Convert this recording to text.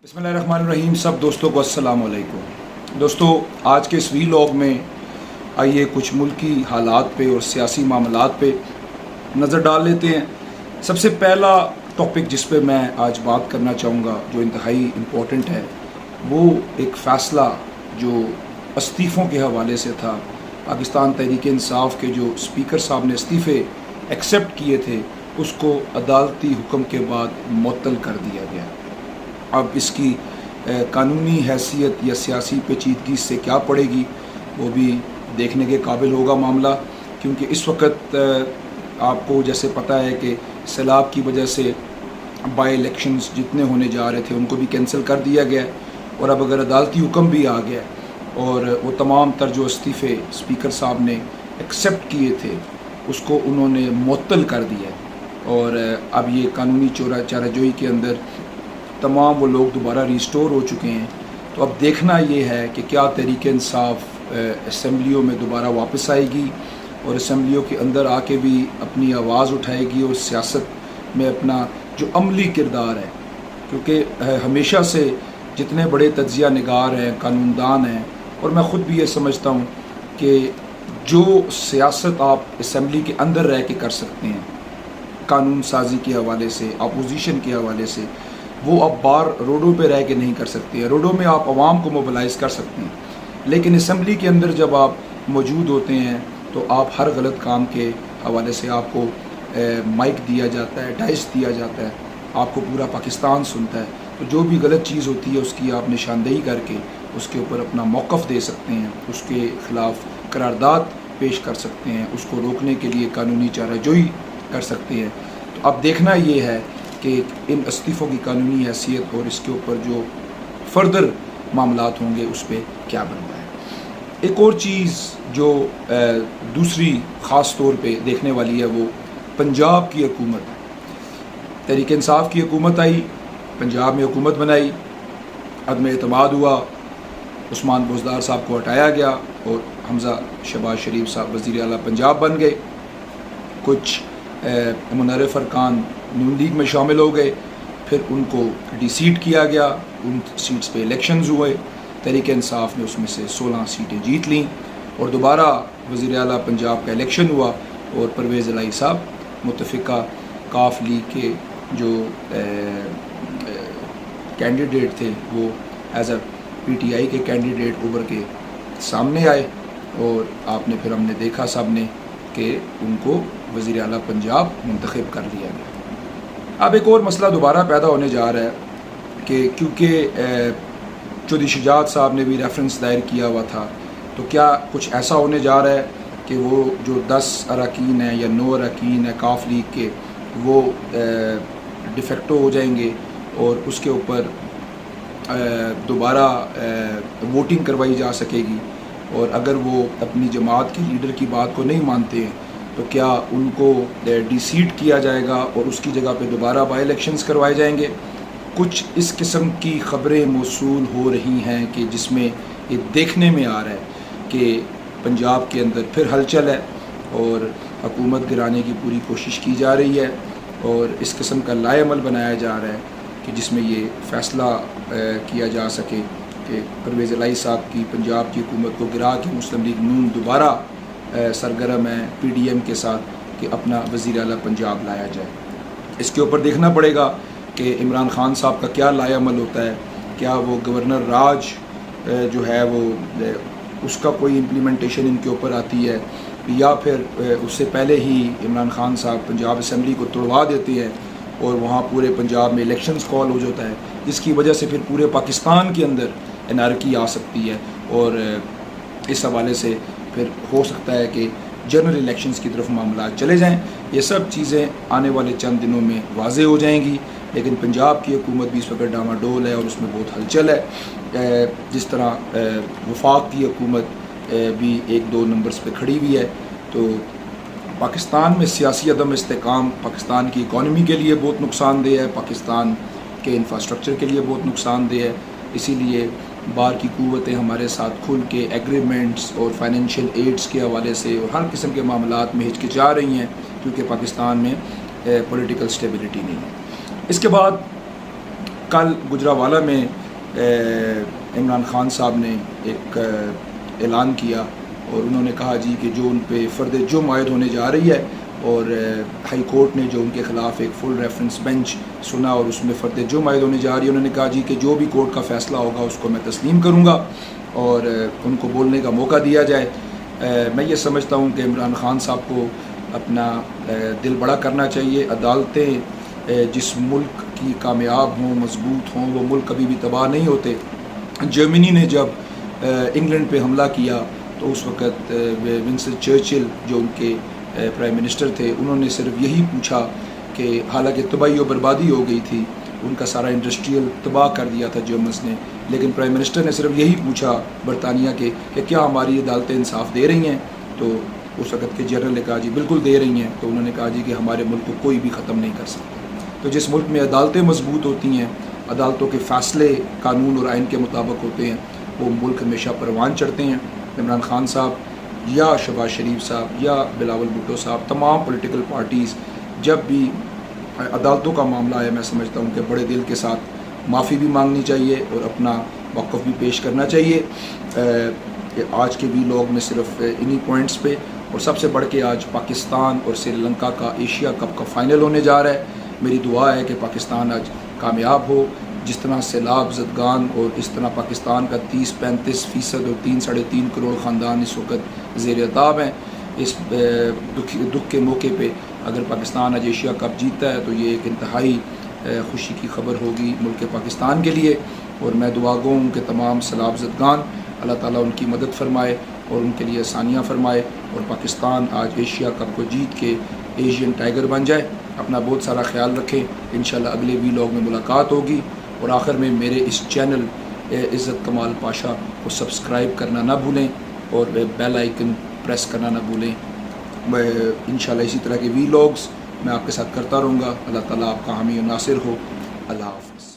बिस्मिल्लाहिर्रहमानिर्रहीम। सब दोस्तों को अस्सलाम वालेकुम। दोस्तों, आज के इस वीलॉग में आइए कुछ मुल्की हालात पे और सियासी मामलात पे नज़र डाल लेते हैं। सबसे पहला टॉपिक जिस पे मैं आज बात करना चाहूँगा, जो इंतहाई इम्पोर्टेंट है, वो एक फ़ैसला जो इस्तीफ़ों के हवाले से था। पाकिस्तान तहरीक इंसाफ के जो स्पीकर साहब ने इस्तीफ़े एक्सेप्ट किए थे, उसको अदालती हुक्म के बाद मुअत्तल कर दिया गया। अब इसकी कानूनी हैसियत या सियासी पेचीदगी से क्या पड़ेगी, वो भी देखने के काबिल होगा मामला, क्योंकि इस वक्त आपको जैसे पता है कि सैलाब की वजह से बाई इलेक्शंस जितने होने जा रहे थे उनको भी कैंसिल कर दिया गया, और अब अगर अदालती हुक्म भी आ गया और वो तमाम तर जो इस्तीफ़े स्पीकर साहब ने एक्सेप्ट किए थे उसको उन्होंने मुअत्तल कर दिया, और अब ये कानूनी चाराजोई के अंदर तमाम वो लोग दोबारा रिस्टोर हो चुके हैं। तो अब देखना ये है कि क्या तहरीक इंसाफ असम्बलियों में दोबारा वापस आएगी और असम्बलियों के अंदर आके भी अपनी आवाज़ उठाएगी और सियासत में अपना जो अमली किरदार है, क्योंकि हमेशा से जितने बड़े तज्ज़िया निगार हैं, कानूनदान हैं, और मैं ख़ुद भी ये समझता हूँ कि जो सियासत आप असम्बली के अंदर रह के कर सकते हैं कानून साजी के हवाले से, अपोजिशन के हवाले से, वो आप बाहर रोडों पे रह के नहीं कर सकते हैं। रोडों में आप आवाम को मोबिलाइज़ कर सकते हैं, लेकिन असम्बली के अंदर जब आप मौजूद होते हैं तो आप हर गलत काम के हवाले से आपको माइक दिया जाता है, डाइस दिया जाता है, आपको पूरा पाकिस्तान सुनता है। तो जो भी गलत चीज़ होती है उसकी आप निशानदेही करके उसके ऊपर अपना मौक़िफ़ दे सकते हैं, उसके ख़िलाफ़ करारदाद पेश कर सकते हैं, उसको रोकने के लिए कानूनी चाराजोई कर सकते हैं। तो अब देखना ये है कि इन इस्तीफ़ों की कानूनी हैसियत और इसके ऊपर जो फर्दर मामलात होंगे उस पर क्या बनता है। एक और चीज़ जो दूसरी ख़ास तौर पे देखने वाली है, वो पंजाब की हुकूमत है। तहरीक इंसाफ की हुकूमत आई, पंजाब में हुकूमत बनाई, अदम एतमाद हुआ, उस्मान बुज़दार साहब को हटाया गया और हमज़ा शहबाज शरीफ साहब वज़ीर आला पंजाब बन गए। कुछ मुनर्रिफ़ अरकान नून लीग में शामिल हो गए, फिर उनको डिसीट किया गया, उन सीट्स पे इलेक्शंस हुए, तहरीक इंसाफ ने उसमें से 16 सीटें जीत लीं और दोबारा वज़ीर आला पंजाब का इलेक्शन हुआ और परवेज़ इलाही साहब मुत्तफ़िका काफ लीग के जो कैंडिडेट थे वो एज अ PTI के कैंडिडेट उभर के सामने आए, और आपने फिर हमने देखा सब ने कि उनको वज़ीर आला पंजाब मुंतखब कर लिया गया। अब एक और मसला दोबारा पैदा होने जा रहा है कि क्योंकि चौधरी शुजात साहब ने भी रेफरेंस दायर किया हुआ था, तो क्या कुछ ऐसा होने जा रहा है कि वो जो 10 अरकान हैं या 9 अरकान हैं काफ लीग के, वो डिफेक्टो हो जाएंगे और उसके ऊपर दोबारा वोटिंग करवाई जा सकेगी, और अगर वो अपनी जमात के लीडर की बात को नहीं मानते हैं तो क्या उनको डिसीट किया जाएगा और उसकी जगह पे दोबारा बाई इलेक्शंस करवाए जाएंगे। कुछ इस किस्म की ख़बरें मौसूल हो रही हैं कि जिसमें ये देखने में आ रहा है कि पंजाब के अंदर फिर हलचल है और हुकूमत गिराने की पूरी कोशिश की जा रही है, और इस किस्म का लाएअमल बनाया जा रहा है कि जिसमें ये फ़ैसला किया जा सके कि परवेज़ इलाही साहब की पंजाब की हुकूमत को गिरा के मुस्लिम लीग नून दोबारा सरगर्म है PDM के साथ कि अपना वज़ीर आला पंजाब लाया जाए। इसके ऊपर देखना पड़ेगा कि इमरान खान साहब का क्या लाएअमल होता है, क्या वो गवर्नर राज जो है वो उसका कोई इम्प्लीमेंटेशन इनके ऊपर आती है, या फिर उससे पहले ही इमरान खान साहब पंजाब असम्बली को तोड़वा देते हैं और वहाँ पूरे पंजाब में इलेक्शंस कॉल हो जाता है, जिसकी वजह से फिर पूरे पाकिस्तान के अंदर एनार्की आ सकती है, और इस हवाले से फिर हो सकता है कि जनरल इलेक्शंस की तरफ मामला चले जाएं। ये सब चीज़ें आने वाले चंद दिनों में वाज़े हो जाएंगी, लेकिन पंजाब की हुकूमत भी इस वक्त डामाडोल है और उसमें बहुत हलचल है। जिस तरह वफाक की हुकूमत भी 1-2 नंबर्स पे खड़ी हुई है, तो पाकिस्तान में सियासी अदम इस्तेकाम पाकिस्तान की इकॉनमी के लिए बहुत नुकसानदेह है, पाकिस्तान के इंफ्रास्ट्रक्चर के लिए बहुत नुकसानदेह है। इसीलिए बाहर की क़ुव्वतें हमारे साथ खुल के एग्रीमेंट्स और फाइनेंशियल एड्स के हवाले से और हर किस्म के मामलात में हिचकिचा रही हैं, क्योंकि पाकिस्तान में पॉलिटिकल स्टेबिलिटी नहीं है। इसके बाद कल गुजरावाला में इमरान खान साहब ने एक ऐलान किया और उन्होंने कहा जी कि जो उन पे फ़र्द जुर्म आयद होने जा रही है और हाई कोर्ट ने जो उनके ख़िलाफ़ एक फुल रेफरेंस बेंच सुना और उसमें फ़र्द जुर्म आयद होने जा रही है, उन्होंने कहा जी कि जो भी कोर्ट का फ़ैसला होगा उसको मैं तस्लीम करूँगा और उनको बोलने का मौका दिया जाए। मैं ये समझता हूँ कि इमरान खान साहब को अपना दिल बड़ा करना चाहिए। अदालतें जिस मुल्क की कामयाब हों, मजबूत हों, वो मुल्क कभी भी तबाह नहीं होते। जर्मनी ने जब इंग्लैंड पे हमला किया तो उस वक़्त विंस्टन चर्चिल जो उनके प्राइम मिनिस्टर थे, उन्होंने सिर्फ यही पूछा कि हालांकि तबाही और बर्बादी हो गई थी, उनका सारा इंडस्ट्रियल तबाह कर दिया था जर्मन्स ने, लेकिन प्राइम मिनिस्टर ने सिर्फ यही पूछा बरतानिया के कि क्या हमारी अदालतें इंसाफ दे रही हैं। तो उस वक़्त के जनरल ने कहा जी बिल्कुल दे रही हैं। तो उन्होंने कहा जी कि हमारे मुल्क को कोई भी ख़त्म नहीं कर सकता। तो जिस मुल्क में अदालतें मजबूत होती हैं, अदालतों के फ़ैसले कानून और आइन के मुताबिक होते हैं, वो मुल्क हमेशा परवान चढ़ते हैं। इमरान खान साहब या शहबाज शरीफ साहब या बिलावल भुट्टो साहब, तमाम पॉलिटिकल पार्टीज़ जब भी अदालतों का मामला है, मैं समझता हूँ कि बड़े दिल के साथ माफ़ी भी मांगनी चाहिए और अपना मौक़िफ़ भी पेश करना चाहिए। आज के वीलॉग में सिर्फ इन्हीं पॉइंट्स पे, और सबसे बढ़ के आज पाकिस्तान और श्रीलंका का एशिया कप का फ़ाइनल होने जा रहा है। मेरी दुआ है कि पाकिस्तान आज कामयाब हो। जिस तरह सैलाब ज़दगान और इस तरह पाकिस्तान का 30-35% और 3-3.5 करोड़ ख़ानदान इस वक्त ज़ेर अताब हैं। इस दुख के मौके पे अगर पाकिस्तान आज एशिया कप जीतता है तो ये एक इंतहाई खुशी की खबर होगी मुल्क पाकिस्तान के लिए। और मैं दुआ गो हूँ कि तमाम सैलाब ज़दगान अल्लाह ताला उनकी मदद फरमाए और उनके लिए आसानियाँ फरमाए और पाकिस्तान आज एशिया कप को जीत के एशियन टाइगर बन जाए। अपना बहुत सारा ख्याल रखें। इंशाल्लाह अगले वीलॉग में मुलाकात होगी। और आखिर में मेरे इस चैनल इज़्ज़त कमाल पाशा को सब्सक्राइब करना ना भूलें और बेल आइकन प्रेस करना ना भूलें। मैं इंशाल्लाह इसी तरह के वीलॉग्स मैं आपके साथ करता रहूँगा। अल्लाह ताला आपका हामी और नासिर हो। अल्लाह हाफ़िज़।